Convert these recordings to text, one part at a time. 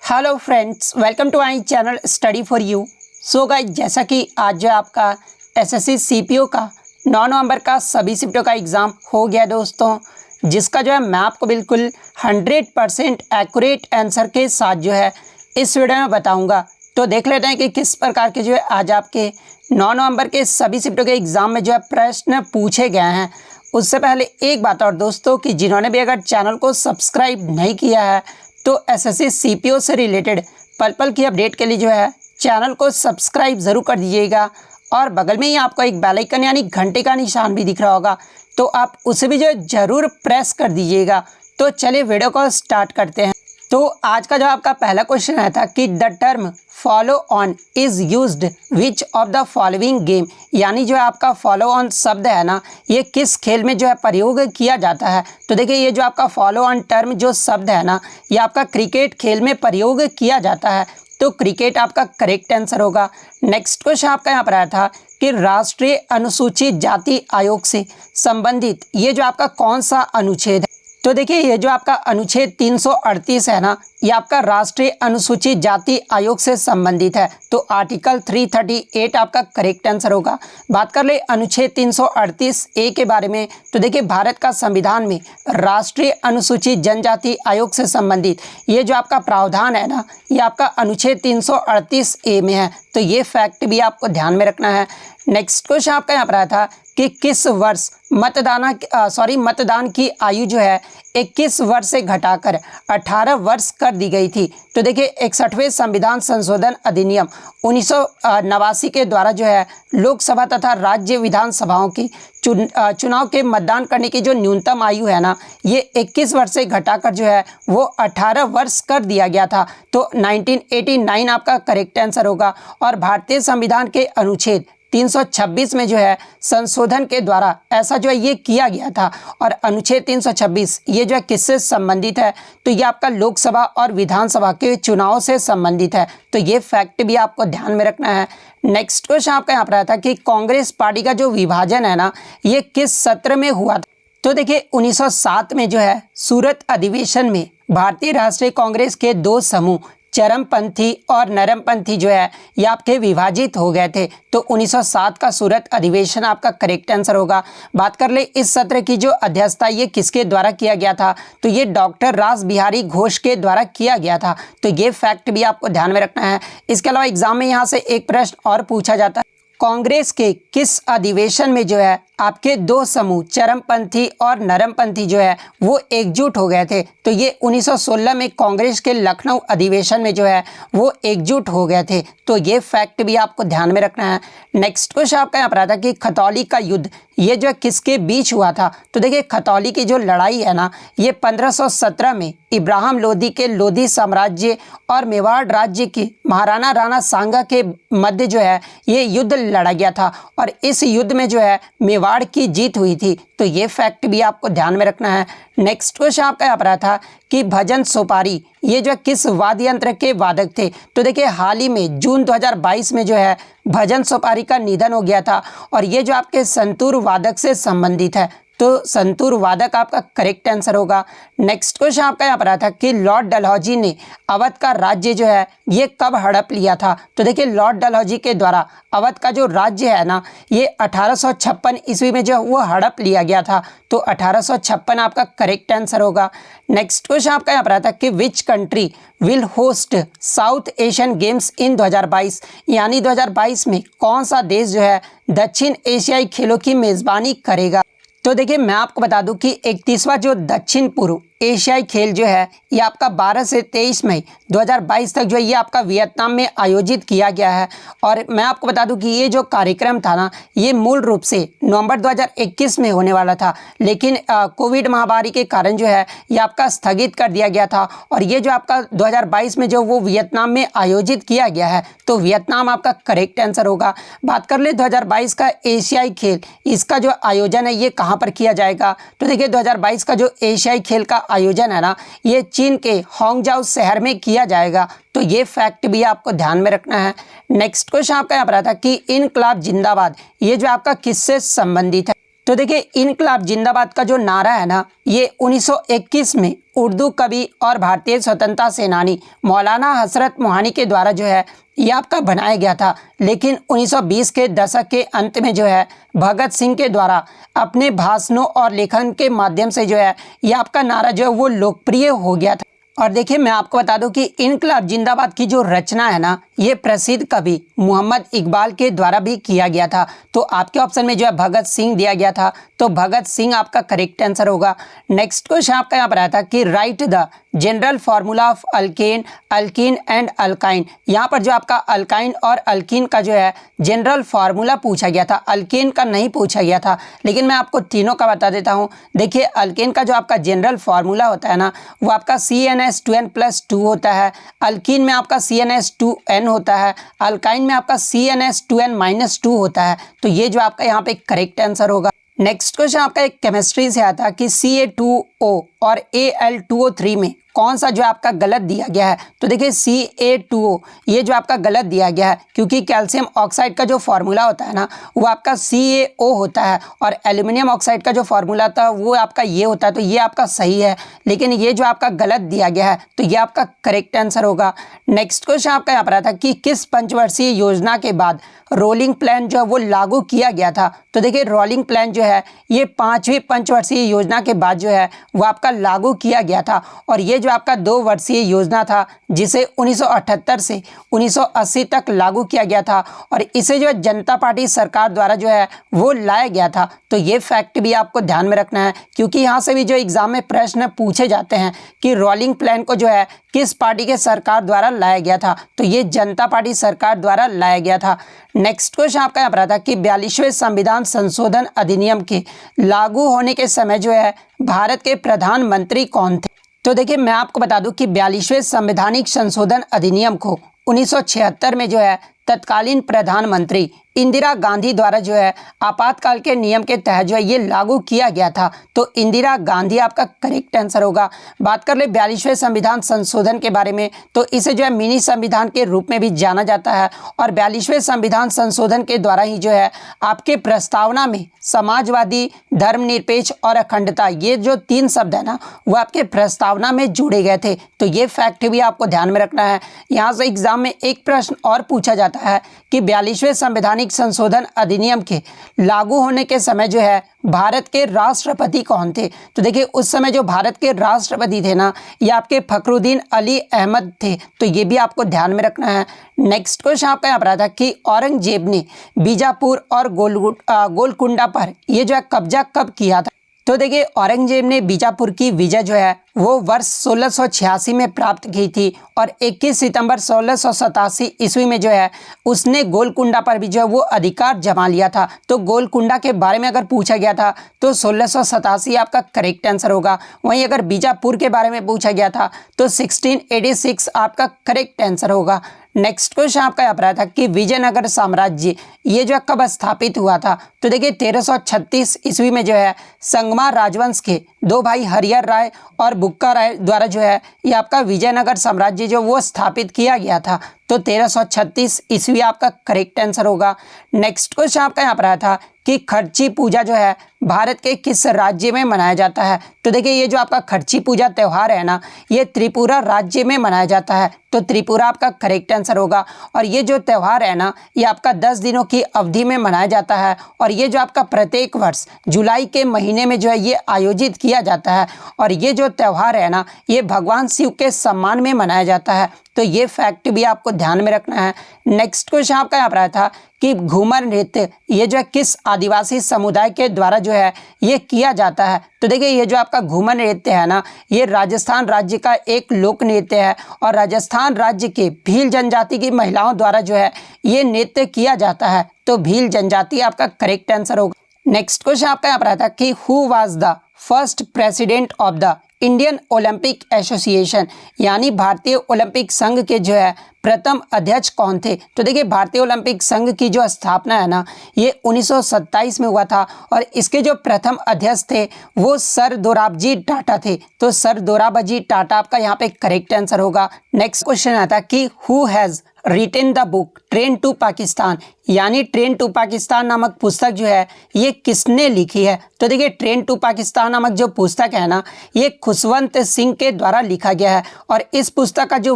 Hello friends, welcome to my channel study for you. So guys, जैसा कि आज जो आपका एसएससी सीपीओ का 9 नवंबर का सभी शिफ्टों का एग्ज़ाम हो गया दोस्तों, जिसका जो है मैं आपको बिल्कुल 100% एक्यूरेट आंसर के साथ जो है इस वीडियो में बताऊंगा। तो देख लेते हैं कि किस प्रकार के जो है आज आपके 9 नवंबर के सभी शिफ्टों के एग्ज़ाम में जो है प्रश्न पूछे गए हैं। उससे पहले एक बात और दोस्तों, कि जिन्होंने भी अगर चैनल को सब्सक्राइब नहीं किया है तो एसएससी सीपीओ से रिलेटेड पल पल की अपडेट के लिए जो है चैनल को सब्सक्राइब ज़रूर कर दीजिएगा। और बगल में ही आपको एक बेल आइकन यानी घंटे का निशान भी दिख रहा होगा, तो आप उसे भी जो है ज़रूर प्रेस कर दीजिएगा। तो चलिए वीडियो को स्टार्ट करते हैं। तो आज का जो आपका पहला क्वेश्चन आया था कि the term follow on is used which of the following game, यानी जो है आपका फॉलो ऑन शब्द है ना, ये किस खेल में जो है प्रयोग किया जाता है। तो देखिए, ये जो आपका फॉलो ऑन टर्म जो शब्द है ना, ये आपका क्रिकेट खेल में प्रयोग किया जाता है। तो क्रिकेट आपका करेक्ट आंसर होगा। नेक्स्ट क्वेश्चन आपका यहाँ पर आया था कि राष्ट्रीय अनुसूचित जाति आयोग से संबंधित ये जो आपका कौन सा अनुच्छेद है। तो देखिए, ये जो आपका अनुच्छेद 338 है ना, ये आपका राष्ट्रीय अनुसूचित जाति आयोग से संबंधित है। तो आर्टिकल 338 आपका करेक्ट आंसर होगा। बात कर ले अनुच्छेद 338 ए के बारे में, तो देखिए भारत का संविधान में राष्ट्रीय अनुसूचित जनजाति आयोग से संबंधित ये जो आपका प्रावधान है ना, ये आपका अनुच्छेद 338 ए में है। तो ये फैक्ट भी आपको ध्यान में रखना है। नेक्स्ट क्वेश्चन आपका यहाँ पर आया था कि किस वर्ष मतदान की आयु जो है 21 वर्ष से घटाकर 18 वर्ष कर दी गई थी। तो देखिए 61वें संविधान संशोधन अधिनियम 1989 के द्वारा जो है लोकसभा तथा राज्य विधानसभाओं की चुनाव के मतदान करने की जो न्यूनतम आयु है ना, ये 21 वर्ष से घटाकर जो है वो 18 वर्ष कर दिया गया था। तो 1989 आपका करेक्ट आंसर होगा। और भारतीय संविधान के अनुच्छेद 326 में जो है संशोधन के द्वारा ऐसा जो है ये किया गया था। और अनुच्छेद 326 ये जो है किससे संबंधित है, तो ये आपका लोकसभा और विधानसभा के चुनाव से संबंधित है। तो ये फैक्ट भी आपको ध्यान में रखना है। नेक्स्ट क्वेश्चन आपका यहाँ पर आया था कि कांग्रेस पार्टी का जो विभाजन है ना, ये किस सत्र में हुआ था। तो देखिए 1907 में जो है सूरत अधिवेशन में भारतीय राष्ट्रीय कांग्रेस के दो समूह चरमपंथी और नरमपंथी जो है ये आपके विभाजित हो गए थे। तो 1907 का सूरत अधिवेशन आपका करेक्ट आंसर होगा। बात कर ले इस सत्र की जो अध्यक्षता ये किसके द्वारा किया गया था, तो ये डॉक्टर रास बिहारी घोष के द्वारा किया गया था। तो ये फैक्ट भी आपको ध्यान में रखना है। इसके अलावा एग्जाम में यहाँ से एक प्रश्न और पूछा जाता है, कांग्रेस के किस अधिवेशन में जो है आपके दो समूह चरमपंथी और नरमपंथी जो है वो एकजुट हो गए थे। तो ये 1916 में कांग्रेस के लखनऊ अधिवेशन में जो है वो एकजुट हो गए थे। तो ये फैक्ट भी आपको ध्यान में रखना है। नेक्स्ट क्वेश्चन आपका यहाँ पर आता है कि खतौली का युद्ध ये जो किसके बीच हुआ था। तो देखिए खतौली की जो लड़ाई है ना, ये 1517 में इब्राहिम लोदी के लोधी साम्राज्य और मेवाड़ राज्य की महाराणा राणा सांगा के मध्य जो है ये युद्ध लड़ा गया था। और इस युद्ध में जो है मेवाड़ की जीत हुई थी। तो ये फैक्ट भी आपको ध्यान में रखना है। नेक्स्ट क्वेश्चन आपका यहाँ पर आया था कि भजन सोपारी ये जो किस वाद्य यंत्र के वादक थे। तो देखिए हाल ही में जून 2022 में जो है भजन सोपारी का निधन हो गया था। और ये जो आपके संतूर वादक से संबंधित है। तो संतूर वादक आपका करेक्ट आंसर होगा। नेक्स्ट क्वेश्चन आपका यहाँ पर आया था कि लॉर्ड डलहौजी ने अवध का राज्य जो है ये कब हड़प लिया था। तो देखिए लॉर्ड डलहौजी के द्वारा अवध का जो राज्य है ना, ये 1856 ईस्वी में जो वो हड़प लिया गया था। तो 1856 आपका करेक्ट आंसर होगा। नेक्स्ट क्वेश्चन आपका यहाँ पर आया था कि which country will host South Asian Games in 2022, यानी 2022 में कौन सा देश जो है दक्षिण एशियाई खेलों की मेज़बानी करेगा। तो देखिए मैं आपको बता दूं कि 31वां जो दक्षिण पूर्व एशियाई खेल जो है ये आपका 12 से 23 मई 2022 तक जो है ये आपका वियतनाम में आयोजित किया गया है। और मैं आपको बता दूं कि ये जो कार्यक्रम था ना, ये मूल रूप से नवंबर 2021 में होने वाला था, लेकिन कोविड महामारी के कारण जो है ये आपका स्थगित कर दिया गया था। और ये जो आपका 2022 में जो वो वियतनाम में आयोजित किया गया है, तो वियतनाम आपका करेक्ट आंसर होगा। बात कर ले 2022 का एशियाई खेल, इसका जो आयोजन है ये कहाँ पर किया जाएगा। तो देखिए 2022 का जो एशियाई खेल का आयोजन है ना, ये चीन के हांगझाऊ शहर में किया जाएगा। तो ये फैक्ट भी आपको ध्यान में रखना है। नेक्स्ट क्वेश्चन आपका यहाँ पर आता है कि इनकलाब जिंदाबाद ये जो आपका किससे संबंधित है। तो देखिए इनकलाब जिंदाबाद का जो नारा है ना, ये 1921 में उर्दू कवि और भारतीय स्वतंत्रता सेनानी मौलाना हसरत मोहानी के द्वारा जो है ये आपका बनाया गया था। लेकिन 1920 के दशक के अंत में जो है भगत सिंह के द्वारा अपने भाषणों और लेखन के माध्यम से जो है ये आपका नारा जो है वो लोकप्रिय हो गया था। और देखिए मैं आपको बता दूं कि इनकलाब जिंदाबाद की जो रचना है ना, ये प्रसिद्ध कवि मोहम्मद इकबाल के द्वारा भी किया गया था। तो आपके ऑप्शन में जो है भगत सिंह दिया गया था, तो भगत सिंह आपका करेक्ट आंसर होगा। नेक्स्ट क्वेश्चन आपका यहाँ पर आया था कि right the general formula of alkane, alkyne and alkyne. यहाँ पर जो आपका अल्काइन और अल्कीन का जो है जनरल फार्मूला पूछा गया था, अल्केन का नहीं पूछा गया था, लेकिन मैं आपको तीनों का बता देता हूँ। देखिए अल्केन का जो आपका जनरल फार्मूला होता है ना, वो आपका CnH2n+2 होता है। अल्कीन में आपका CnH2n होता है। अल्काइन में आपका CnH2n-2 होता है। तो ये जो आपका यहाँ पे करेक्ट आंसर होगा। नेक्स्ट क्वेश्चन आपका एक केमिस्ट्री से आता है कि Ca2O और Al2O3 में कौन सा जो आपका गलत दिया गया है। तो देखिए Ca2O ये जो आपका गलत दिया गया है, क्योंकि कैल्शियम ऑक्साइड का जो फार्मूला होता है ना, वो आपका CaO होता है और एल्यूमिनियम ऑक्साइड का जो फार्मूला था वो आपका ये होता है। तो ये आपका सही है, लेकिन ये जो आपका गलत दिया गया है तो ये आपका करेक्ट आंसर होगा। नेक्स्ट क्वेश्चन आपका यहाँ पर आता है कि किस पंचवर्षीय योजना के बाद रोलिंग प्लान जो है वो लागू किया गया था। तो देखिए रोलिंग प्लान जो है ये 5वीं पंचवर्षीय योजना के बाद जो है वो आपका लागू किया गया था। और ये जो आपका 2 वर्षीय योजना था, जिसे 1978 से 1980 तक लागू किया गया था, और इसे जो है जनता पार्टी सरकार द्वारा जो है वो लाया गया था। तो ये फैक्ट भी आपको ध्यान में रखना है, क्योंकि यहाँ से भी जो एग्जाम में प्रश्न पूछे जाते हैं कि रोलिंग प्लान को जो है किस पार्टी के सरकार द्वारा लाया गया था। तो ये जनता पार्टी सरकार द्वारा लाया गया था। नेक्स्ट क्वेश्चन आपका यहाँ पर आता है कि 42वें संविधान संशोधन अधिनियम के लागू होने के समय जो है भारत के प्रधानमंत्री कौन थे। तो देखिए मैं आपको बता दूं कि 42वें संवैधानिक संशोधन अधिनियम को 1976 में जो है तत्कालीन प्रधानमंत्री इंदिरा गांधी द्वारा जो है आपातकाल के नियम के तहत जो है ये लागू किया गया था। तो इंदिरा गांधी आपका करेक्ट आंसर होगा। बात कर ले 42वें संविधान संशोधन के बारे में, तो इसे जो है मिनी संविधान के रूप में भी जाना जाता है। और 42वें संविधान संशोधन के द्वारा ही जो है आपके प्रस्तावना में समाजवादी, धर्मनिरपेक्ष और अखंडता, ये जो 3 शब्द है ना, वो आपके प्रस्तावना में जोड़े गए थे। तो ये फैक्ट भी आपको ध्यान में रखना है। यहाँ से एग्जाम में एक प्रश्न और पूछा जाता है कि 42वें संवैधानिक संशोधन अधिनियम के लागू होने के समय जो है भारत के राष्ट्रपति कौन थे। तो देखिए उस समय जो भारत के राष्ट्रपति थे ना, ये आपके फखरुद्दीन अली अहमद थे। तो ये भी आपको ध्यान में रखना है। नेक्स्ट क्वेश्चन आपका यहाँ पर आता है कि औरंगजेब ने बीजापुर और गोलकुंडा पर ये जो है कब्जा कब किया था। तो देखिए औरंगजेब ने बीजापुर की विजय जो है वो वर्ष 1686 में प्राप्त की थी, और 21 सितंबर 1687 ईस्वी में जो है उसने गोलकुंडा पर भी जो है वो अधिकार जमा लिया था। तो गोलकुंडा के बारे में अगर पूछा गया था तो 1687 आपका करेक्ट आंसर होगा। वहीं अगर बीजापुर के बारे में पूछा गया था तो 1686 आपका करेक्ट आंसर होगा। नेक्स्ट क्वेश्चन आपका यहाँ पर आया था कि विजयनगर साम्राज्य ये जो कब स्थापित हुआ था। तो देखिए 1336 ईस्वी में जो है संगमा राजवंश के 2 भाई हरिहर राय और बुक्का राय द्वारा जो है ये आपका विजयनगर साम्राज्य जो वो स्थापित किया गया था। तो 1336 ईस्वी आपका करेक्ट आंसर होगा। नेक्स्ट क्वेश्चन आपका यहाँ पर आया था कि खर्ची पूजा जो है भारत के किस राज्य में मनाया जाता है। तो देखिए ये जो आपका खर्ची पूजा त्यौहार है ना, ये त्रिपुरा राज्य में मनाया जाता है। तो त्रिपुरा आपका करेक्ट आंसर होगा। और ये जो त्यौहार है ना, ये आपका 10 दिनों की अवधि में मनाया जाता है, और ये जो आपका प्रत्येक वर्ष जुलाई के महीने में जो है ये आयोजित किया जाता है। और ये जो त्यौहार है ना, ये भगवान शिव के सम्मान में मनाया जाता है। तो ये फैक्ट भी आपको ध्यान में रखना है। नेक्स्ट क्वेश्चन आपका यहाँ पर आया था कि घूमर नृत्य ये जो है किस आदिवासी समुदाय के द्वारा जो है ये किया जाता है। तो देखिए ये जो आपका घूमर नृत्य है ना, ये राजस्थान राज्य का एक लोक नृत्य है, और राजस्थान राज्य के भील जनजाति की महिलाओं द्वारा जो है ये नृत्य किया जाता है। तो भील जनजाति आपका करेक्ट आंसर होगा। नेक्स्ट क्वेश्चन आपका यहाँ पर आता है कि who was the first president of the Indian Olympic association, यानी भारतीय ओलंपिक संघ के जो है प्रथम अध्यक्ष कौन थे। तो देखिए भारतीय ओलंपिक संघ की जो स्थापना है ना, ये 1927 में हुआ था, और इसके जो प्रथम अध्यक्ष थे वो सर दोराबजी टाटा थे। तो सर दोराबजी टाटा आपका यहाँ पे करेक्ट आंसर होगा। नेक्स्ट क्वेश्चन आता है कि who has written the book train to Pakistan, यानी ट्रेन टू पाकिस्तान नामक पुस्तक जो है ये किसने लिखी है? तो देखिए ट्रेन टू पाकिस्तान नामक जो पुस्तक है ना, ये खुशवंत सिंह के द्वारा लिखा गया है और इस पुस्तक का जो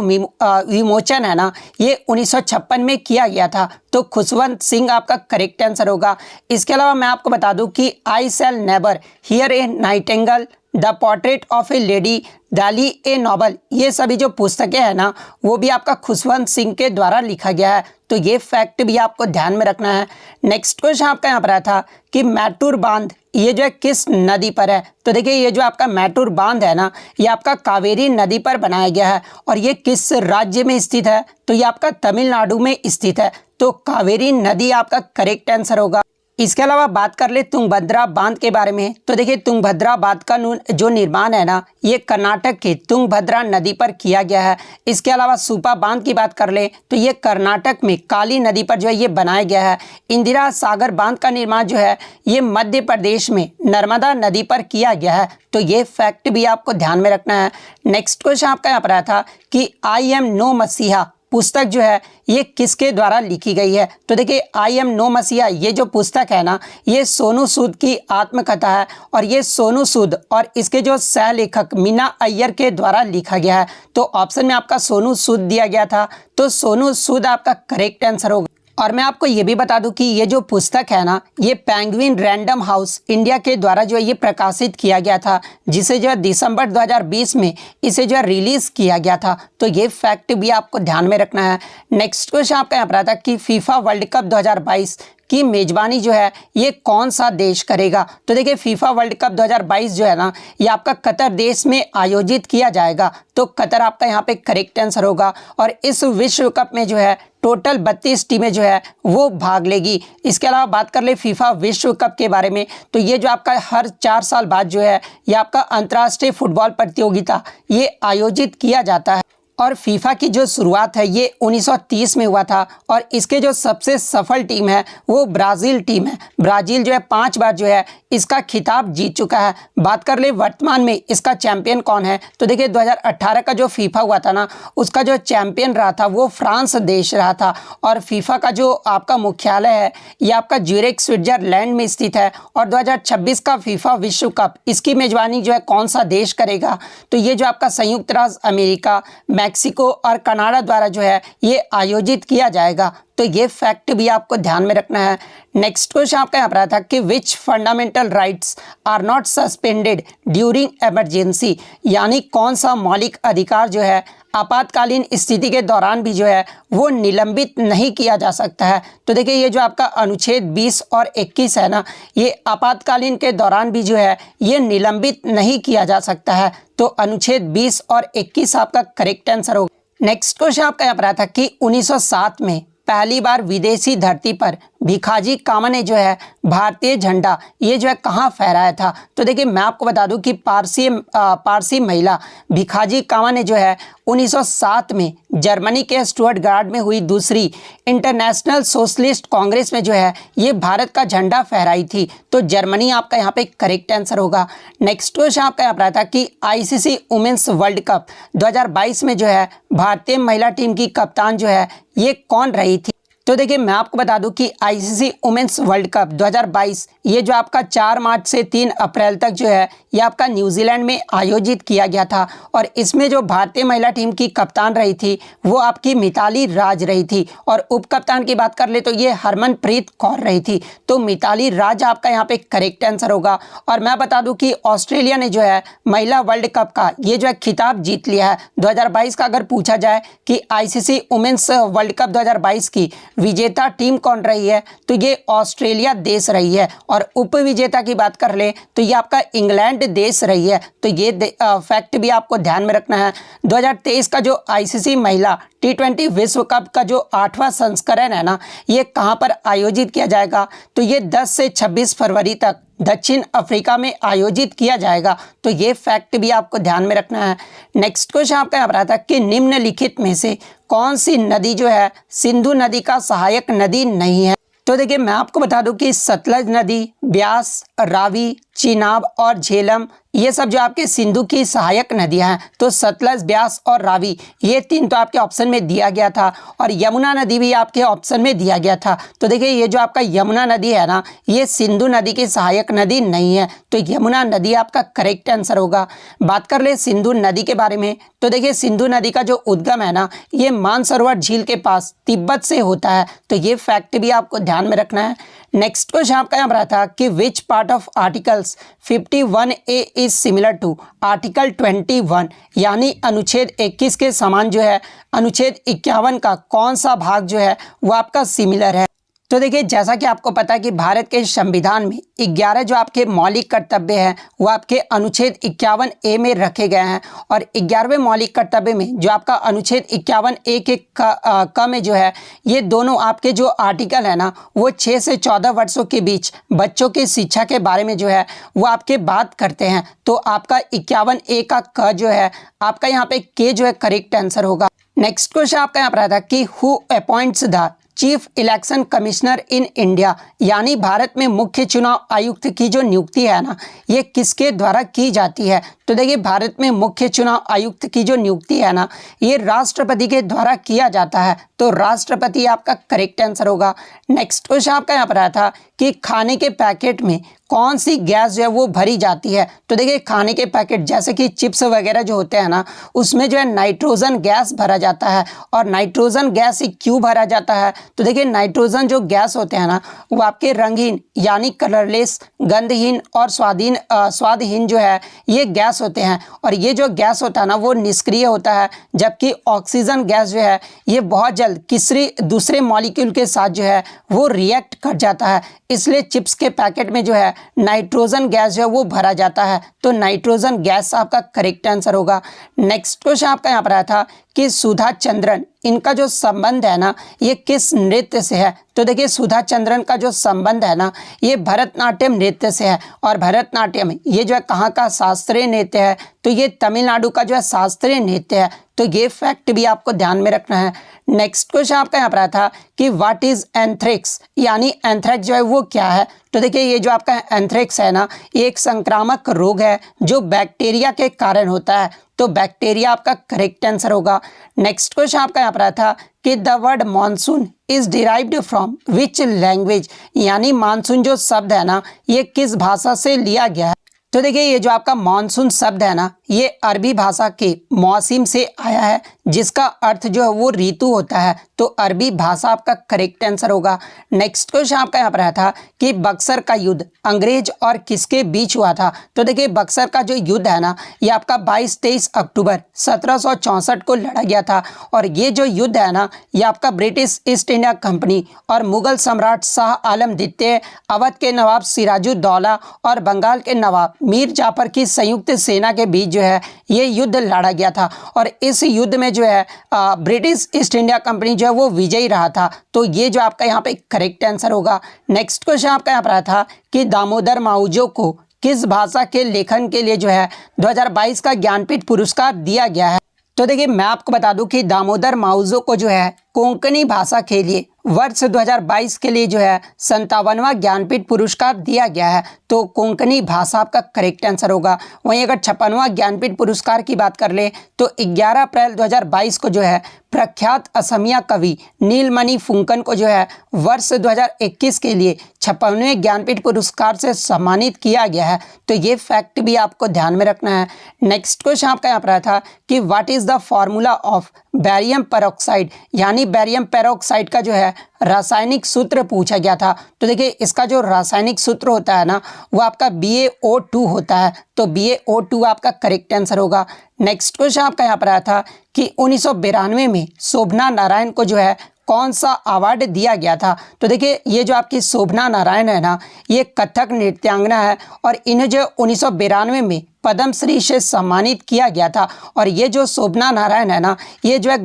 विमोचन है ना, ये 1956 में किया गया था। तो खुशवंत सिंह आपका करेक्ट आंसर होगा। इसके अलावा मैं आपको बता दूं कि I shall never hear a nightingale, the portrait of a lady, डाली ए नॉवल, ये सभी जो पुस्तकें हैं ना, वो भी आपका खुशवंत सिंह के द्वारा लिखा गया है। तो ये फैक्ट भी आपको ध्यान में रखना है। नेक्स्ट क्वेश्चन आपका यहाँ पर आया था कि मैटूर बांध ये जो है किस नदी पर है? तो देखिए ये जो आपका मैटूर बांध है ना, ये आपका कावेरी नदी पर बनाया गया है और ये किस राज्य में स्थित है? तो ये आपका तमिलनाडु में स्थित है। तो कावेरी नदी आपका करेक्ट आंसर होगा। इसके अलावा बात कर ले तुंगभद्रा बांध के बारे में। तो देखिए तुंगभद्रा बांध का जो निर्माण है ना, ये कर्नाटक के तुंगभद्रा नदी पर किया गया है। इसके अलावा सुपा बांध की बात कर ले तो ये कर्नाटक में काली नदी पर जो है ये बनाया गया है। इंदिरा सागर बांध का निर्माण जो है ये मध्य प्रदेश में नर्मदा नदी पर किया गया है। तो ये फैक्ट भी आपको ध्यान में रखना है। नेक्स्ट क्वेश्चन आपका यहाँ पर आया था कि आई एम नो मसीहा पुस्तक जो है ये किसके द्वारा लिखी गई है? तो देखिए आई एम नो मसीहा ये जो पुस्तक है ना, ये सोनू सूद की आत्मकथा है और ये सोनू सूद और इसके जो सह लेखक मीना अय्यर के द्वारा लिखा गया है। तो ऑप्शन में आपका सोनू सूद दिया गया था, तो सोनू सूद आपका करेक्ट आंसर होगा। और मैं आपको ये भी बता दूं कि ये जो पुस्तक है ना, ये पेंगुइन रैंडम हाउस इंडिया के द्वारा जो है ये प्रकाशित किया गया था, जिसे जो है दिसंबर 2020 में इसे जो है रिलीज किया गया था। तो ये फैक्ट भी आपको ध्यान में रखना है। नेक्स्ट क्वेश्चन आपका यहाँ पर आता है कि फीफा वर्ल्ड कप 2022 की मेज़बानी जो है ये कौन सा देश करेगा? तो देखिए फीफा वर्ल्ड कप 2022 जो है ना, ये आपका कतर देश में आयोजित किया जाएगा। तो कतर आपका यहाँ पे करेक्ट आंसर होगा और इस विश्व कप में जो है टोटल 32 टीमें जो है वो भाग लेगी। इसके अलावा बात कर ले फीफा विश्व कप के बारे में, तो ये जो आपका हर 4 साल बाद जो है ये आपका अंतर्राष्ट्रीय फुटबॉल प्रतियोगिता ये आयोजित किया जाता है। और फीफा की जो शुरुआत है ये 1930 में हुआ था और इसके जो सबसे सफल टीम है वो ब्राज़ील टीम है। ब्राज़ील जो है 5 बार जो है इसका खिताब जीत चुका है। बात कर ले वर्तमान में इसका चैंपियन कौन है? तो देखिए 2018 का जो फीफा हुआ था ना, उसका जो चैंपियन रहा था वो फ्रांस देश रहा था। और फीफा का जो आपका मुख्यालय है ये आपका ज्यूरिख स्विट्जरलैंड में स्थित है। और 2026 का फीफा विश्व कप इसकी मेजबानी जो है कौन सा देश करेगा? तो ये जो आपका संयुक्त राज्य अमेरिका, मैक्सिको और कनाडा द्वारा जो है ये आयोजित किया जाएगा। तो ये फैक्ट भी आपको ध्यान में रखना है। नेक्स्ट क्वेश्चन आपका यहाँ पर आता है कि which fundamental rights are not suspended during emergency, यानी कौन सा मौलिक अधिकार जो है आपातकालीन स्थिति के दौरान भी जो है वो निलंबित नहीं किया जा सकता है? तो देखिए ये जो आपका अनुच्छेद 20 और 21 है ना, ये आपातकालीन के दौरान भी जो है ये निलंबित नहीं किया जा सकता है। तो अनुच्छेद 20 और 21 आपका करेक्ट आंसर होगा। नेक्स्ट क्वेश्चन आपका यहाँ पर आया था कि 1907 में पहली बार विदेशी धरती पर भिखाजी कामा ने जो है भारतीय झंडा ये जो है कहाँ फहराया था? तो देखिए मैं आपको बता दूं कि पारसी महिला भिखाजी कामा ने जो है 1907 में जर्मनी के स्टुटगार्ट में हुई दूसरी इंटरनेशनल सोशलिस्ट कांग्रेस में जो है ये भारत का झंडा फहराई थी। तो जर्मनी आपका यहाँ पे करेक्ट आंसर होगा। नेक्स्ट क्वेश्चन आपका यहाँ पर आता है कि आईसीसी वुमेन्स वर्ल्ड कप 2022 में जो है भारतीय महिला टीम की कप्तान जो है ये कौन रही थी? तो देखिए मैं आपको बता दूं कि आईसीसी वुमेन्स वर्ल्ड कप 2022 ये जो आपका 4 मार्च से 3 अप्रैल तक जो है ये आपका न्यूजीलैंड में आयोजित किया गया था। और इसमें जो भारतीय महिला टीम की कप्तान रही थी वो आपकी मिताली राज रही थी। और उप कप्तान की बात कर ले तो ये हरमनप्रीत कौर रही थी। तो मिताली राज आपका यहाँ पे करेक्ट आंसर होगा। और मैं बता दूं कि ऑस्ट्रेलिया ने जो है महिला वर्ल्ड कप का ये जो है खिताब जीत लिया है 2022 का। अगर पूछा जाए कि आईसीसी वुमेन्स वर्ल्ड कप 2022 की विजेता टीम कौन रही है, तो ये ऑस्ट्रेलिया देश रही है। और उप विजेता की बात कर ले तो ये आपका इंग्लैंड देश रही है। तो ये फैक्ट भी आपको ध्यान में रखना है। 2023 का जो आईसीसी महिला T20 विश्व कप का जो 8वां संस्करण है ना, ये कहां पर आयोजित किया जाएगा? तो ये 10 से 26 फरवरी तक दक्षिण अफ्रीका में आयोजित किया जाएगा। तो ये फैक्ट भी आपको ध्यान में रखना है। नेक्स्ट क्वेश्चन आपका यहाँ पर आता है कि निम्नलिखित में से कौन सी नदी जो है सिंधु नदी का सहायक नदी नहीं है? तो देखिए मैं आपको बता दूं कि सतलज नदी, ब्यास, रावी, चिनाब और झेलम ये सब जो आपके सिंधु की सहायक नदियां हैं, तो सतलज, ब्यास और रावी, ये तीन तो आपके ऑप्शन में दिया गया था। और यमुना नदी भी आपके ऑप्शन में दिया गया था। तो देखिए ये जो आपका यमुना नदी है ना, ये सिंधु नदी की सहायक नदी नहीं है, तो यमुना नदी आपका करेक्ट आंसर होगा। बात कर ले सिंधु नदी के बारे में, तो देखिए सिंधु नदी का जो उद्गम है ना, ये मानसरोवर झील के पास तिब्बत से होता है, तो ये फैक्ट भी आपको ध्यान में रखना है। नेक्स्ट क्वेश्चन आपका यहाँ पर रहा था कि which part of articles 51A is similar to article 21, यानी अनुच्छेद 21 के समान जो है अनुच्छेद 51 का कौन सा भाग जो है वो आपका सिमिलर है। तो देखिए जैसा कि आपको पता है कि भारत के संविधान में 11 जो आपके मौलिक कर्तव्य हैं वो आपके अनुच्छेद 51A में रखे गए हैं। और 11वें मौलिक कर्तव्य में जो आपका अनुच्छेद 51A के क में जो है, ये दोनों आपके जो आर्टिकल है ना, वो 6 से 14 वर्षों के बीच बच्चों की शिक्षा के बारे में जो है वो आपके बात करते हैं। तो आपका 51A का क जो है आपका यहाँ पे के जो है करेक्ट आंसर होगा। नेक्स्ट क्वेश्चन आपका यहाँ पर आता है कि who appoints the chief election commissioner in India, यानी भारत में मुख्य चुनाव आयुक्त की जो नियुक्ति है ना, ये किसके द्वारा की जाती है। तो देखिए भारत में मुख्य चुनाव आयुक्त की जो नियुक्ति है ना, ये राष्ट्रपति के द्वारा किया जाता है, तो राष्ट्रपति आपका करेक्ट आंसर होगा। नेक्स्ट क्वेश्चन आपका यहाँ पर आया था कि खाने के पैकेट में कौन सी गैस जो है वो भरी जाती है। तो देखिए खाने के पैकेट जैसे कि चिप्स वगैरह जो होते हैं ना, उसमें जो है नाइट्रोजन गैस भरा जाता है। और नाइट्रोजन गैस ही क्यों भरा जाता है, तो देखिए नाइट्रोजन जो गैस होते हैं ना, वो आपके रंगहीन यानी कलरलेस, गंधहीन और स्वादहीन जो है ये गैस होते हैं। और ये जो गैस होता है ना, वो निष्क्रिय होता है, जबकि ऑक्सीजन गैस जो है ये बहुत जल्द किसी दूसरे मॉलिक्यूल के साथ जो है वो रिएक्ट कर जाता है। इसलिए चिप्स के पैकेट में जो है नाइट्रोजन गैस जो है वो भरा जाता है, तो नाइट्रोजन गैस आपका करेक्ट आंसर होगा। नेक्स्ट क्वेश्चन आपका यहाँ पर आया था कि सुधा चंद्रन, इनका जो संबंध है ना, ये किस नृत्य से है। तो देखिए सुधा चंद्रन का जो संबंध है ना, ये भरतनाट्यम नृत्य से है। और भरतनाट्यम ये जो है कहाँ का शास्त्रीय नृत्य है, तो ये तमिलनाडु का जो है शास्त्रीय नृत्य है, तो ये फैक्ट भी आपको ध्यान में रखना है। नेक्स्ट क्वेश्चन आपका यहाँ पर आया था कि व्हाट इज एंथ्रेक्स, यानी एंथ्रेक्स जो है वो क्या है। तो देखिए ये जो आपका एंथ्रेक्स है ना, ये एक संक्रामक रोग है जो बैक्टीरिया के कारण होता है, तो बैक्टीरिया आपका करेक्ट आंसर होगा। नेक्स्ट क्वेश्चन आपका यहाँ पर आया था कि the word monsoon is derived from which language, यानी मानसून जो शब्द है ना, ये किस भाषा से लिया गया है। तो देखिए ये जो आपका मानसून शब्द है ना, ये अरबी भाषा के मौसम से आया है, जिसका अर्थ जो है वो ऋतु होता है, तो अरबी भाषा आपका करेक्ट आंसर होगा। नेक्स्ट क्वेश्चन आपका यहाँ पर आया था कि बक्सर का युद्ध अंग्रेज और किसके बीच हुआ था। तो देखिए बक्सर का जो युद्ध है ना, ये आपका 22-23 अक्टूबर 1764 को लड़ा गया था। और ये जो युद्ध है ना, ये आपका ब्रिटिश ईस्ट इंडिया कंपनी और मुगल सम्राट शाह आलम द्वितीय, अवध के नवाब सिराजुद्दौला और बंगाल के नवाब मीर जाफर की संयुक्त सेना के बीच जो है ये युद्ध लड़ा गया था। और इस युद्ध में जो है ब्रिटिश ईस्ट इंडिया कंपनी जो है वो विजयी रहा था, तो ये जो आपका यहाँ पे करेक्ट आंसर होगा। नेक्स्ट क्वेश्चन आपका यहाँ पर आया था कि दामोदर माउजो को किस भाषा के लेखन के लिए जो है 2022 का ज्ञानपीठ पुरस्कार दिया गया है। तो देखिए मैं आपको बता दूं कि दामोदर माउजो को जो है कोंकणी भाषा के लिए वर्ष 2022 के लिए जो है 57वां ज्ञानपीठ पुरस्कार दिया गया है, तो कोंकणी भाषा आपका करेक्ट आंसर होगा। वहीं अगर 56वां ज्ञानपीठ पुरस्कार की बात कर ले तो 11 अप्रैल 2022 को जो है प्रख्यात असमिया कवि नीलमणि फुंकन को जो है वर्ष 2021 के लिए 56वें ज्ञानपीठ पुरस्कार से सम्मानित किया गया है, तो ये फैक्ट भी आपको ध्यान में रखना है। नेक्स्ट क्वेश्चन आपका यहाँ पर आया था कि what is the formula of barium peroxide, यानी बैरियम पेरोक्साइड का जो है रासायनिक सूत्र पूछा गया था। तो देखिए इसका जो रासायनिक सूत्र होता है ना, वो आपका BaO2 होता है, तो BaO2 आपका करेक्ट आंसर होगा। नेक्स्ट क्वेश्चन आपका यहाँ पर आया था कि 1992 में शोभना नारायण को जो है कौन सा अवार्ड दिया गया था। तो देखिए ये जो आपकी शोभना नारायण है ना, ये कथक नृत्यांगना है और इन्हें जो 1992 में पद्मश्री से सम्मानित किया गया था। और ये जो शोभना नारायण है ना, ये जो है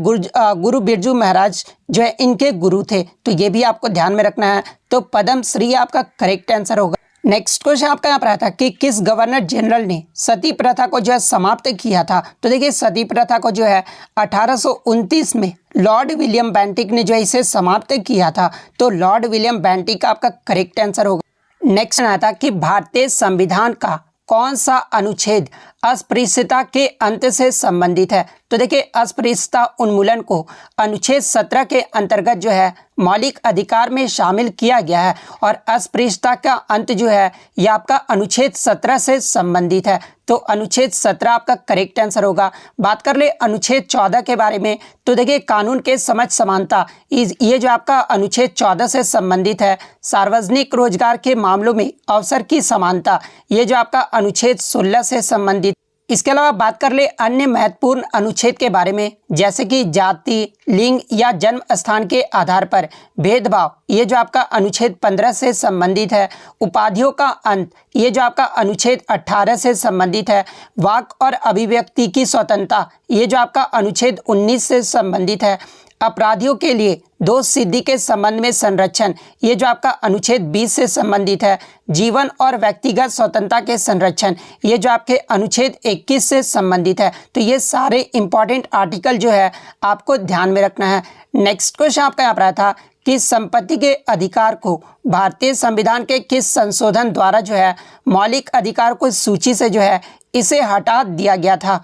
गुरु बिरजू महाराज जो है इनके गुरु थे, तो ये भी आपको ध्यान में रखना है, तो पद्मश्री आपका करेक्ट आंसर होगा। नेक्स्ट क्वेश्चन आपका यहाँ पर आया था कि किस गवर्नर जनरल ने सती प्रथा को जो है समाप्त किया था। तो देखिए सती प्रथा को जो है 1829 में लॉर्ड विलियम बेंटिक ने जो है इसे समाप्त किया था, तो लॉर्ड विलियम बेंटिक आपका करेक्ट आंसर होगा। नेक्स्ट आया था कि भारतीय संविधान का कौन सा अनुच्छेद अस्पृश्यता के अंत से संबंधित है? तो देखिए, अस्पृश्यता उन्मूलन को अनुच्छेद 17 के अंतर्गत जो है मौलिक अधिकार में शामिल किया गया है और अस्पृश्यता का अंत जो है यह आपका अनुच्छेद 17 से संबंधित है। तो अनुच्छेद 17 आपका करेक्ट आंसर होगा। बात कर ले अनुच्छेद 14 के बारे में, तो देखिए कानून के समझ समानता, ये जो आपका अनुच्छेद 14 से संबंधित है। सार्वजनिक रोजगार के मामलों में अवसर की समानता, ये जो आपका अनुच्छेद 16 से संबंधित। इसके अलावा बात कर ले अन्य महत्वपूर्ण अनुच्छेद के बारे में, जैसे कि जाति, लिंग या जन्म स्थान के आधार पर भेदभाव, ये जो आपका अनुच्छेद 15 से संबंधित है। उपाधियों का अंत, ये जो आपका अनुच्छेद 18 से संबंधित है। वाक और अभिव्यक्ति की स्वतंत्रता, ये जो आपका अनुच्छेद 19 से संबंधित है। अपराधियों के लिए दोष सिद्धि के संबंध में संरक्षण, ये जो आपका अनुच्छेद 20 से संबंधित है। जीवन और व्यक्तिगत स्वतंत्रता के संरक्षण, ये जो आपके अनुच्छेद 21 से संबंधित है। तो ये सारे इंपॉर्टेंट आर्टिकल जो है आपको ध्यान में रखना है। नेक्स्ट क्वेश्चन आपका यहाँ पर आया था कि संपत्ति के अधिकार को भारतीय संविधान के किस संशोधन द्वारा जो है मौलिक अधिकार को सूची से जो है इसे हटा दिया गया था?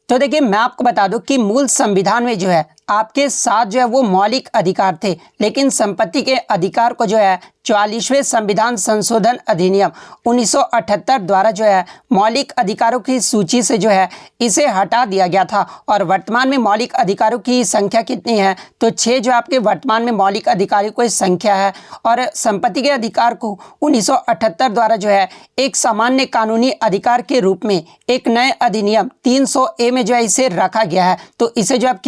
तो देखिए, मैं आपको बता दूं कि मूल संविधान में जो है आपके साथ जो है वो मौलिक अधिकार थे, लेकिन संपत्ति के अधिकार को जो है 44वें संविधान संशोधन अधिनियम 1978 द्वारा जो है मौलिक अधिकारों की सूची से जो है इसे हटा दिया गया था। और वर्तमान में मौलिक अधिकारों की संख्या कितनी है? तो 6 जो आपके वर्तमान में मौलिक अधिकारों की संख्या है। और संपत्ति के अधिकार को 1978 द्वारा जो है एक सामान्य कानूनी अधिकार के रूप में एक नए अधिनियम 300A में जो है इसे रखा गया है। तो इसे जो आप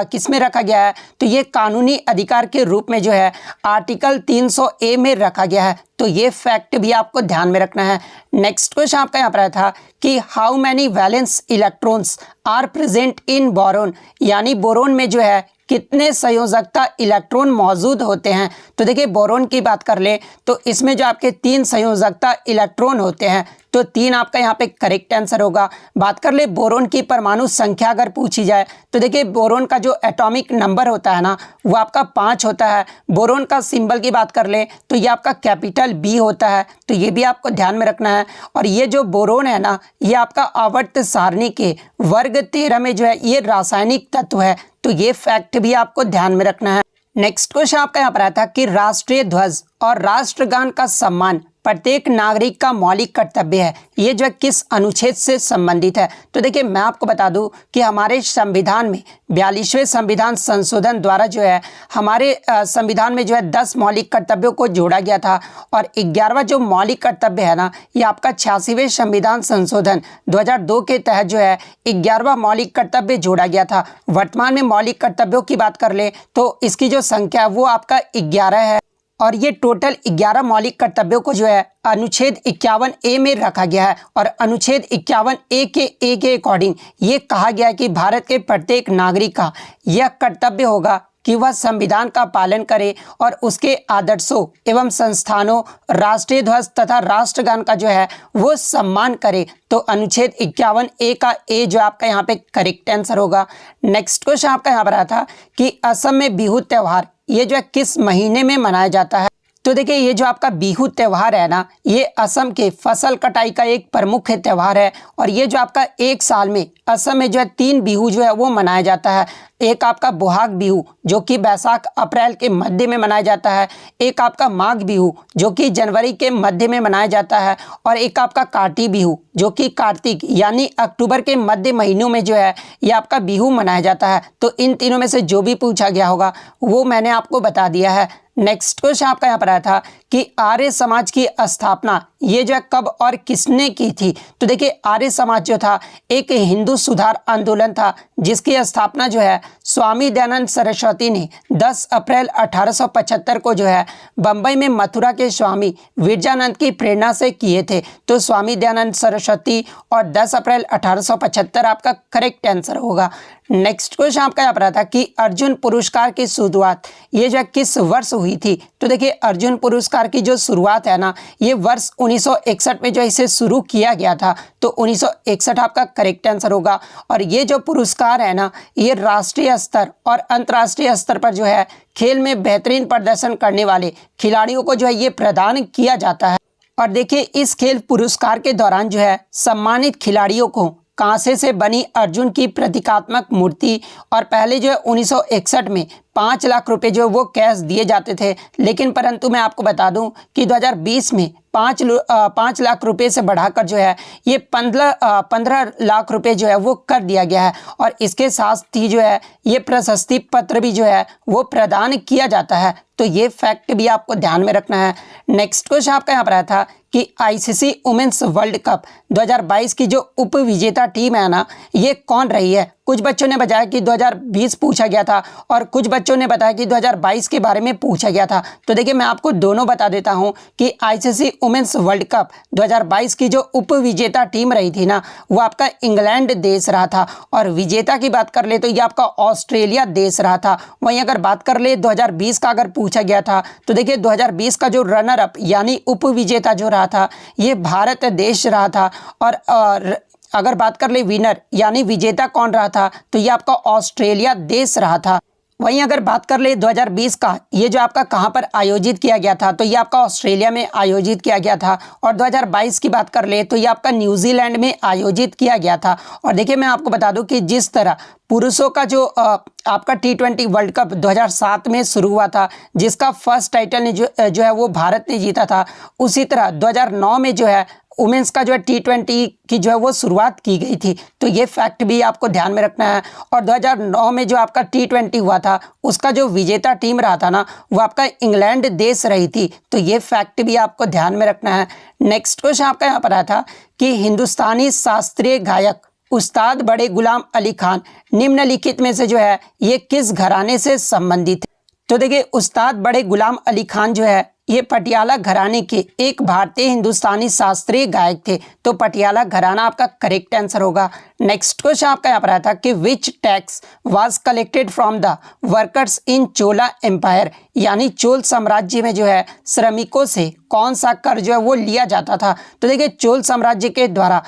किस में रखा गया है? तो ये कानूनी अधिकार के रूप में जो है आर्टिकल 300A में रखा गया है। तो ये फैक्ट भी आपको ध्यान में रखना है। नेक्स्ट क्वेश्चन आपका यहाँ पर आया था कि how many valence electrons are present in boron, यानी बोरोन में जो है कितने संयोजकता इलेक्ट्रॉन मौजूद होते हैं? तो देखिए, बोरोन की बात कर ले तो इसमें जो आपके 3 संयोजकता इलेक्ट्रॉन होते हैं। तो 3 आपका यहाँ पे करेक्ट आंसर होगा। बात कर ले बोरोन की परमाणु संख्या अगर पूछी जाए, तो देखिए बोरोन का जो एटॉमिक नंबर होता है ना वो आपका 5 होता है। बोरोन का सिंबल की बात कर ले तो ये आपका कैपिटल B होता है। तो ये भी आपको ध्यान में रखना है। और ये जो बोरोन है ना ये आपका आवर्त सारणी के वर्ग 13 में जो है ये रासायनिक तत्व है। तो ये फैक्ट भी आपको ध्यान में रखना है। नेक्स्ट क्वेश्चन आपका यहाँ पर आया था कि राष्ट्रीय ध्वज और राष्ट्रगान का सम्मान प्रत्येक नागरिक का मौलिक कर्तव्य है, ये जो किस अनुच्छेद से संबंधित है? तो देखिए, मैं आपको बता दूं कि हमारे संविधान में 42वें संविधान संशोधन द्वारा जो है हमारे संविधान में जो है 10 मौलिक कर्तव्यों को जोड़ा गया था। और 11वां जो मौलिक कर्तव्य है ना ये आपका 86वें संविधान संशोधन 2002 के तहत जो है 11वां मौलिक कर्तव्य जोड़ा गया था। वर्तमान में मौलिक कर्तव्यों की बात कर ले तो इसकी जो संख्या है वो आपका 11 है। और ये टोटल 11 मौलिक कर्तव्यों को जो है अनुच्छेद 51A में रखा गया है। और अनुच्छेद 51A के अकॉर्डिंग ये कहा गया है कि भारत के प्रत्येक नागरिक का यह कर्तव्य होगा कि वह संविधान का पालन करे और उसके आदर्शों एवं संस्थानों, राष्ट्रीय ध्वज तथा राष्ट्रगान का जो है वो सम्मान करे। तो अनुच्छेद 51A का A जो आपका यहाँ पे करेक्ट आंसर होगा। नेक्स्ट क्वेश्चन आपका यहाँ पर आया था कि असम में बिहू त्यौहार ये जो है किस महीने में मनाया जाता है? तो देखिए, ये जो आपका बिहू त्यौहार है ना ये असम के फसल कटाई का एक प्रमुख त्यौहार है। और ये जो आपका एक साल में असम में जो है 3 बिहू जो है वो मनाया जाता है। एक आपका बोहाग बिहू जो कि बैसाख अप्रैल के मध्य में मनाया जाता है। एक आपका माघ बिहू जो कि जनवरी के मध्य में मनाया जाता है। और एक आपका काटी बिहू जो कि कार्तिक यानी अक्टूबर के मध्य महीनों में जो है ये आपका बिहू मनाया जाता है। तो इन तीनों में से जो भी पूछा गया होगा वो मैंने आपको बता दिया है। नेक्स्ट क्वेश्चन आपका यहाँ पर आया था कि आर्य समाज की स्थापना ये जो कब और किसने की थी? तो देखिए, आर्य समाज जो था एक हिंदू सुधार आंदोलन था जिसकी स्थापना जो है स्वामी दयानंद सरस्वती ने 10 अप्रैल 1875 को जो है बम्बई में मथुरा के स्वामी विरजानंद की प्रेरणा से किए थे। तो स्वामी दयानंद सरस्वती और 10 अप्रैल 1875 आपका करेक्ट आंसर होगा। नेक्स्ट क्वेश्चन आपका यहाँ पर था कि अर्जुन पुरस्कार की शुरुआत ये जो किस वर्ष हुई थी? तो देखिए, अर्जुन पुरस्कार की जो शुरुआत है ना ये वर्ष 1961 में जो इसे शुरू किया गया था। तो 1961 आपका करेक्ट आंसर होगा। और ये जो पुरस्कार है ना ये राष्ट्रीय स्तर और अंतर्राष्ट्रीय स्तर पर जो है खेल में बेहतरीन प्रदर्शन करने वाले खिलाड़ियों को जो है ये प्रदान किया जाता है। और देखिए इस खेल पुरस्कार के दौरान जो है सम्मानित खिलाड़ियों को कांसे से बनी अर्जुन की प्रतीकात्मक मूर्ति और पहले जो है 1961 में 5 लाख रुपए जो वो कैश दिए जाते थे, लेकिन परंतु मैं आपको बता दूं कि 2020 में 5 लाख रुपए से बढ़ाकर जो है ये 15 लाख रुपए जो है वो कर दिया गया है। और इसके साथ ही जो है ये प्रशस्ति पत्र भी जो है वो प्रदान किया जाता है। तो ये फैक्ट भी आपको ध्यान में रखना है। नेक्स्ट क्वेश्चन आपका यहाँ पर आया था कि आईसीसी वुमेन्स वर्ल्ड कप 2022 की जो उप विजेता टीम है ना, ये कौन रही है। कुछ बच्चों ने बताया कि 2020 पूछा गया था और कुछ बच्चों ने बताया कि 2022 के बारे में पूछा गया था। तो देखिए मैं आपको दोनों बता देता हूं कि आईसीसी वुमेन्स वर्ल्ड कप 2022 की जो उप विजेता टीम रही थी ना, वो आपका इंग्लैंड देश रहा था। और विजेता की बात कर ले तो ये आपका ऑस्ट्रेलिया देश रहा था। वहीं अगर बात कर ले 2020 का अगर पूछा गया था तो देखिए 2020 का जो रनर अप यानी उप विजेता जो रहा था ये भारत देश रहा था। और अगर बात कर ले विनर यानी विजेता कौन रहा था तो ये आपका ऑस्ट्रेलिया देश रहा था। वहीं अगर बात कर ले 2020 का ये जो आपका कहां पर आयोजित किया गया था तो ये आपका ऑस्ट्रेलिया में आयोजित किया गया था। और 2022 की बात कर ले तो ये आपका न्यूजीलैंड में आयोजित किया गया था। और देखिए मैं आपको बता दूं कि जिस तरह पुरुषों का जो आपका T20 वर्ल्ड कप 2007 में शुरू हुआ था, जिसका फर्स्ट टाइटल ने जो है वो भारत ने जीता था, उसी तरह 2009 में जो है वुमेन्स का जो है T20 की जो है वो शुरुआत की गई थी। तो ये फैक्ट भी आपको ध्यान में रखना है। और 2009 में जो आपका T20 हुआ था उसका जो विजेता टीम रहा था ना, वो आपका इंग्लैंड देश रही थी। तो ये फैक्ट भी आपको ध्यान में रखना है। नेक्स्ट क्वेश्चन आपका यहाँ पर आया था कि हिंदुस्तानी शास्त्रीय गायक उस्ताद बड़े गुलाम अली खान निम्नलिखित में से जो है ये किस घराने से संबंधित है। तो देखिए उस्ताद बड़े गुलाम अली खान जो है ये पटियाला घराने के एक भारतीय हिंदुस्तानी शास्त्रीय गायक थे। तो पटियाला घराना आपका करेक्ट आंसर होगा। नेक्स्ट क्वेश्चन आपका यहाँ पर आया था कि which tax was collected from the workers in Chola empire, यानी चोल साम्राज्य में जो है श्रमिकों से कौन सा कर जो है वो लिया जाता था। तो देखिए चोल साम्राज्य के द्वारा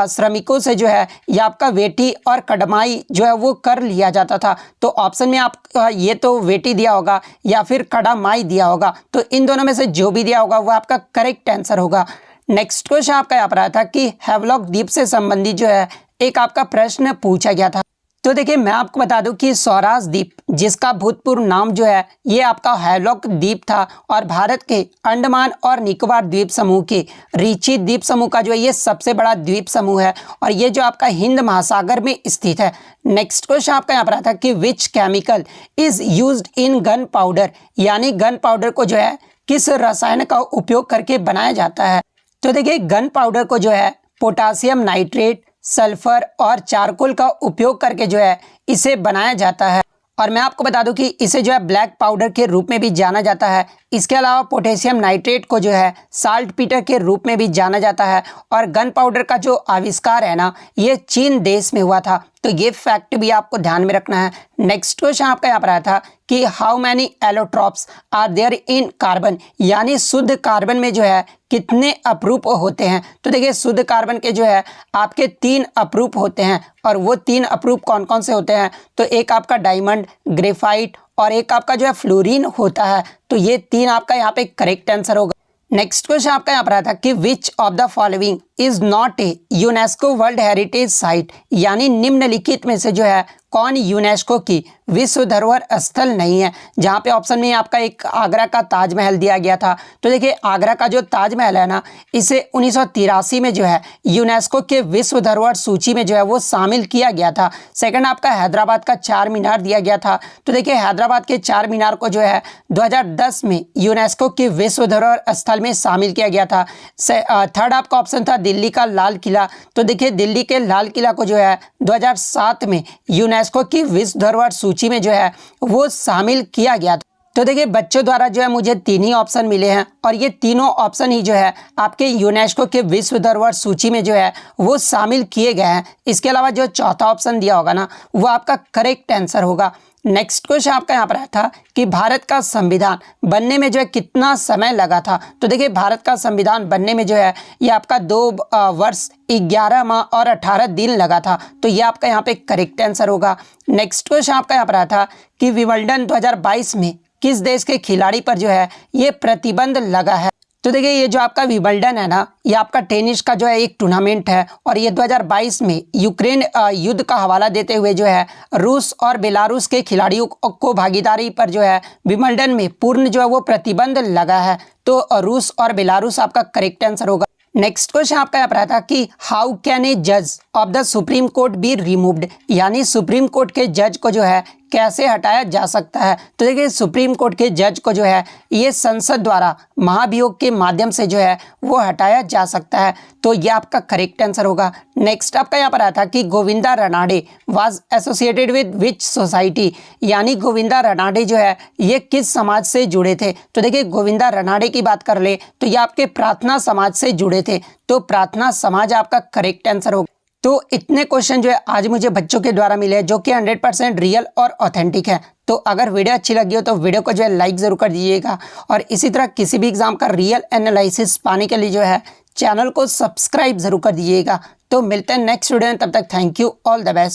श्रमिकों से जो है ये आपका वेटी और कड़माई जो है वो कर लिया जाता था। तो ऑप्शन में आप ये तो वेटी दिया होगा या फिर कड़माई दिया होगा। तो इन दोनों में से जो भी दिया होगा वो आपका करेक्ट आंसर होगा। नेक्स्ट क्वेश्चन आपका यहाँ पर आया था कि हैवलॉक द्वीप से संबंधित जो है एक आपका प्रश्न पूछा गया था। तो देखिए मैं आपको बता दूं कि स्वराज द्वीप जिसका भूतपूर्व नाम जो है ये आपका हैवलॉक द्वीप था और भारत के अंडमान और निकोबार द्वीप समूह के रीची द्वीप समूह का जो है ये सबसे बड़ा द्वीप समूह है और ये जो आपका हिंद महासागर में स्थित है। नेक्स्ट क्वेश्चन आपका यहाँ पर आता है कि which chemical is used in gun powder, यानी गन पाउडर को जो है किस रसायन का उपयोग करके बनाया जाता है। तो देखिए गन पाउडर को जो है पोटासियम नाइट्रेट, सल्फर और चारकोल का उपयोग करके जो है इसे बनाया जाता है। और मैं आपको बता दूं कि इसे जो है ब्लैक पाउडर के रूप में भी जाना जाता है। इसके अलावा पोटेशियम नाइट्रेट को जो है साल्ट पीटर के रूप में भी जाना जाता है। और गन पाउडर का जो आविष्कार है ना, ये चीन देश में हुआ था। तो ये फैक्ट भी आपको ध्यान में रखना है। नेक्स्ट क्वेश्चन आपका यहाँ पर आया था कि how many allotropes are there in carbon, यानी शुद्ध कार्बन में जो है कितने अपरूप होते हैं। तो देखिए शुद्ध कार्बन के जो है आपके 3 अपरूप होते हैं और वो 3 अपरूप कौन कौन से होते हैं। तो एक आपका डायमंड, ग्रेफाइट और एक आपका जो है फ्लोरीन होता है। तो ये 3 आपका यहाँ पे करेक्ट आंसर होगा। नेक्स्ट क्वेश्चन आपका यहाँ पर आया था कि which of the following is not a UNESCO world heritage site, यानी निम्नलिखित में से जो है कौन यूनेस्को की विश्व धरोहर स्थल नहीं है। जहाँ पे ऑप्शन में आपका एक आगरा का ताजमहल दिया गया था। तो देखिए आगरा का जो ताजमहल है ना, इसे 1983 में जो है यूनेस्को के विश्व धरोहर सूची में जो है वो शामिल किया गया था। सेकंड आपका हैदराबाद का चार मीनार दिया गया था। तो देखिए हैदराबाद के चार मीनार को जो है 2010 में यूनेस्को के विश्व धरोहर स्थल में शामिल किया गया था। थर्ड आपका ऑप्शन था दिल्ली का लाल किला। तो देखिए दिल्ली के लाल किला को जो है 2007 में यूनेस्को की विश्व धरोहर सूची में जो है वो शामिल किया गया था। तो देखिए बच्चों द्वारा जो है मुझे 3 ही ऑप्शन मिले हैं और ये तीनों ऑप्शन ही जो है आपके यूनेस्को के विश्व धरोहर सूची में जो है वो शामिल किए गए हैं। इसके अलावा जो चौथा ऑप्शन दिया होगा ना, वो आपका करेक्ट आंसर होगा। नेक्स्ट क्वेश्चन आपका यहाँ पर आया था कि भारत का संविधान बनने में जो है कितना समय लगा था। तो देखिए भारत का संविधान बनने में जो है ये आपका 2 वर्ष 11 माह और 18 दिन लगा था। तो ये आपका यहाँ पे करेक्ट आंसर होगा। नेक्स्ट क्वेश्चन आपका यहाँ पर आया था कि विंबलडन 2022 में किस देश के खिलाड़ी पर जो है ये प्रतिबंध लगा है। तो देखिए ये जो आपका विंबलडन है ना, ये आपका टेनिस का जो है एक टूर्नामेंट है और ये 2022 में यूक्रेन युद्ध का हवाला देते हुए जो है रूस और बेलारूस के खिलाड़ियों को भागीदारी पर जो है विंबलडन में पूर्ण जो है वो प्रतिबंध लगा है। तो रूस और बेलारूस आपका करेक्ट आंसर होगा। नेक्स्ट क्वेश्चन आपका यहाँ पर आता है कि हाउ कैन ए जज of the supreme court be removed, यानी सुप्रीम कोर्ट के जज को जो है कैसे हटाया जा सकता है। तो देखिए सुप्रीम कोर्ट के जज को जो है ये संसद द्वारा महाभियोग के माध्यम से जो है वो हटाया जा सकता है। तो ये आपका करेक्ट आंसर होगा। नेक्स्ट आपका यहाँ पर आता है कि Govinda Ranade was associated with which society, यानी गोविंदा रनाडे जो है ये किस समाज से जुड़े थे। तो देखिए गोविंदा रनाडे की बात कर ले तो ये आपके प्रार्थना समाज से जुड़े थे। तो प्रार्थना समाज आपका करेक्ट आंसर होगा। तो इतने क्वेश्चन जो है आज मुझे बच्चों के द्वारा मिले हैं जो कि 100% रियल और ऑथेंटिक है। तो अगर वीडियो अच्छी लगी हो तो वीडियो को जो है लाइक ज़रूर कर दीजिएगा और इसी तरह किसी भी एग्जाम का रियल एनालिसिस पाने के लिए जो है चैनल को सब्सक्राइब ज़रूर कर दीजिएगा। तो मिलते हैं नेक्स्ट वीडियो में, तब तक thank you, all the best.